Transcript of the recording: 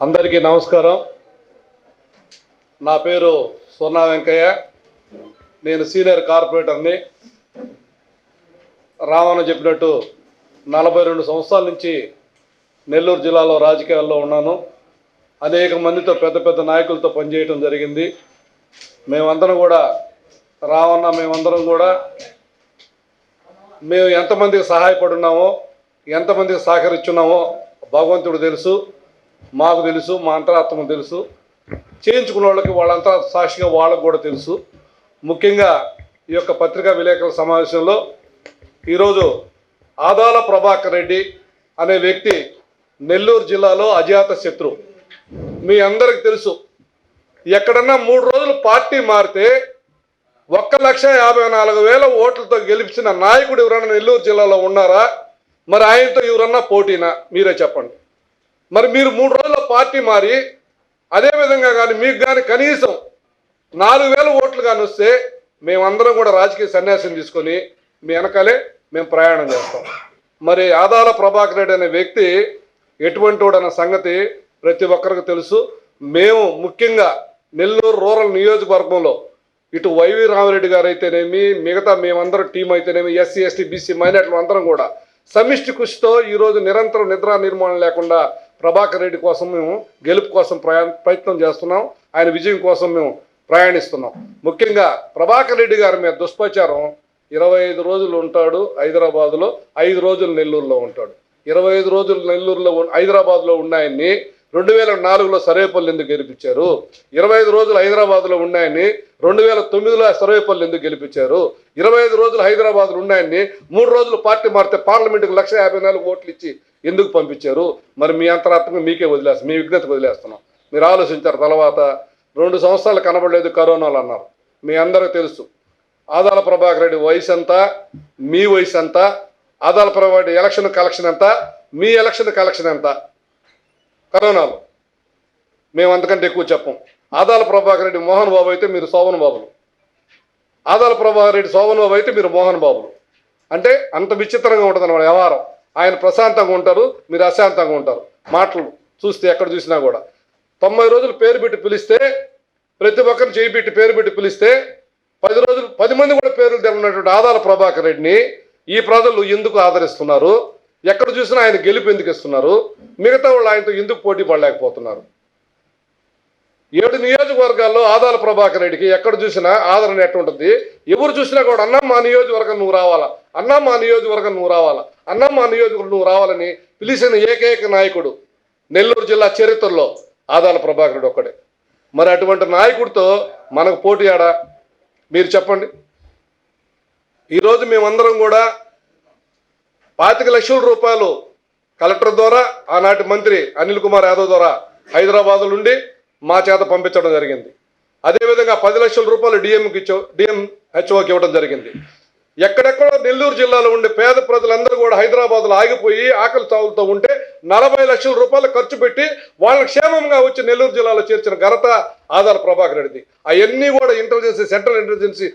అందరికీ నమస్కారం. నా పేరు స్వర్ణ వెంకయ్య. నేను సీనియర్ కార్పొరేటర్ని. రావణ చెప్పినట్టు 42 సంవత్సరాల నుంచి నెల్లూరు జిల్లాలో రాజకీయాల్లో ఉన్నాను. అనేక మందితో పెద్ద పెద్ద నాయకులతో పనిచేయడం జరిగింది. మేమందరం కూడా మేమందరం కూడా మేము ఎంతమందికి సహాయపడున్నామో, ఎంతమందికి సహకరించున్నామో భగవంతుడు తెలుసు, మాకు తెలుసు, మా అంతరాత్మ తెలుసు. చేయించుకున్న వాళ్ళకి వాళ్ళంతా సాక్షిగా వాళ్ళకు కూడా తెలుసు. ముఖ్యంగా ఈ యొక్క పత్రికా విలేకరుల సమావేశంలో ఈరోజు ఆదాల ప్రభాకర్ రెడ్డి అనే వ్యక్తి నెల్లూరు జిల్లాలో అజాత శత్రు. మీ అందరికి తెలుసు, ఎక్కడన్నా 3 రోజులు పార్టీ మారితే 1,54,000 ఓట్లతో గెలిపించిన నాయకుడు ఎవరన్నా నెల్లూరు జిల్లాలో ఉన్నారా? మరి ఆయనతో ఎవరన్నా పోటీనా? మీరే చెప్పండి. మరి మీరు 3 రోజుల పార్టీ మారి అదేవిధంగా కానీ మీకు కానీ కనీసం 4,000 ఓట్లు కానీ వస్తే మేమందరం కూడా రాజకీయ సన్యాసం తీసుకొని మీ వెనకాలే మేము ప్రయాణం చేస్తాం. మరి ఆదాల ప్రభాకర్ రెడ్డి అనే వ్యక్తి ఎటువంటి వాడు అన్న సంగతి ప్రతి ఒక్కరికి తెలుసు. మేము ముఖ్యంగా నెల్లూరు రూరల్ నియోజకవర్గంలో ఇటు వైవి రామిరెడ్డి గారు అయితేనేమి, మిగతా మేమందరం టీం అయితేనేమి, ఎస్సీ ఎస్టీ బీసీ మైనార్టీలు అందరం కూడా సమిష్టి కృషితో ఈరోజు నిరంతరం నిద్రా నిర్మాణం లేకుండా ప్రభాకర్ రెడ్డి కోసం మేము గెలుపు కోసం ప్రయత్నం చేస్తున్నాం. ఆయన విజయం కోసం మేము ప్రయాణిస్తున్నాం. ముఖ్యంగా ప్రభాకర్ రెడ్డి గారి మీద దుష్ప్రచారం 25 రోజులు ఉంటాడు హైదరాబాదులో, 5 రోజులు నెల్లూరులో ఉంటాడు. 25 రోజులు నెల్లూరులో హైదరాబాద్లో ఉన్నాయని 2004లో సర్వేపల్లి ఎందుకు గెలిపించారు? 25 రోజులు హైదరాబాద్లో ఉన్నాయని 2009లో సర్వేపల్లి ఎందుకు గెలిపించారు? 25 రోజులు హైదరాబాద్లో ఉన్నాయని 3 రోజులు పార్టీ మారితే పార్లమెంటుకు 1,54,000 ఓట్లు ఇచ్చి ఎందుకు పంపించారు? మరి మీ అంతరాత్మక మీకే వదిలేస్తాం, మీ విజ్ఞతకు వదిలేస్తున్నాం. మీరు ఆలోచించారు. తర్వాత 2 సంవత్సరాలు కనబడలేదు, కరోనాలు అన్నారు. మీ అందరికీ తెలుసు ఆదాల ప్రభాకర్ రెడ్డి వయసు ఎంత, మీ వయసు ఎంత, ఆదాల ప్రభాకర్ రెడ్డి ఎలక్షన్ కలెక్షన్ ఎంత, మీ ఎలక్షన్ కలెక్షన్ ఎంత కరోనాలో. మేము అంతకంటే ఎక్కువ చెప్పం. ఆదాల ప్రభాకర్ రెడ్డి మోహన్ బాబు అయితే మీరు శోభన్ బాబులు, ఆదాల ప్రభాకర్ రెడ్డి శోభన్ బాబు అయితే మీరు మోహన్ బాబులు. అంటే అంత విచిత్రంగా ఉంటుంది అన్నమాట వ్యవహారం. ఆయన ప్రశాంతంగా ఉంటారు, మీరు అశాంతంగా ఉంటారు. మాటలు చూస్తే ఎక్కడ చూసినా కూడా 90 రోజులు పేరు పెట్టి పిలిస్తే, ప్రతి ఒక్కరిని చేయి పెట్టి పేరు పెట్టి పిలిస్తే 10 రోజులు 10 మంది కూడా పేర్లు తెలియనటువంటి ఆదాల ప్రభాకర్ రెడ్డిని ఈ ప్రజలు ఎందుకు ఆదరిస్తున్నారు? ఎక్కడ చూసినా ఆయన గెలుపు ఎందుకు ఇస్తున్నారు? మిగతా వాళ్ళు ఆయనతో ఎందుకు పోటీ పడలేకపోతున్నారు? 7 నియోజకవర్గాల్లో ఆదాల ప్రభాకర్ రెడ్డికి ఎక్కడ చూసినా ఆదరణ ఎట్టుంటుంది? ఎవరు చూసినా కూడా అన్నా మా నియోజకవర్గం నువ్వు రావాలా, అన్నా మా నియోజకవర్గం నువ్వు రావాలా, అన్నా మా నియోజకవర్గం నువ్వు రావాలని పిలిచిన ఏకైక నాయకుడు నెల్లూరు జిల్లా చరిత్రలో ఆదాల ప్రభాకర్ రెడ్డి ఒక్కడే. మరి అటువంటి నాయకుడితో మనకు పోటీ ఆడా? మీరు చెప్పండి. ఈరోజు మేమందరం కూడా 25 లక్షల రూపాయలు కలెక్టర్ ద్వారా, ఆనాటి మంత్రి అనిల్ కుమార్ యాదవ్ ద్వారా హైదరాబాద్ నుండి మా చేత పంపించడం జరిగింది. అదేవిధంగా 10 లక్షల రూపాయలు డిఎంహెచ్ఓకి ఇవ్వడం జరిగింది. ఎక్కడెక్కడో నెల్లూరు జిల్లాలో ఉండే పేద ప్రజలందరూ కూడా హైదరాబాద్లో ఆగిపోయి ఆకలి చావులతో ఉంటే 40 లక్షల రూపాయలు ఖర్చు పెట్టి వాళ్ళని క్షేమంగా వచ్చి నెల్లూరు జిల్లాలో చేర్చిన ఘనత ఆదాల ప్రభాకర్ రెడ్డిది. అవన్నీ కూడా ఇంటెలిజెన్సీ, సెంట్రల్ ఇంటెలిజెన్సీ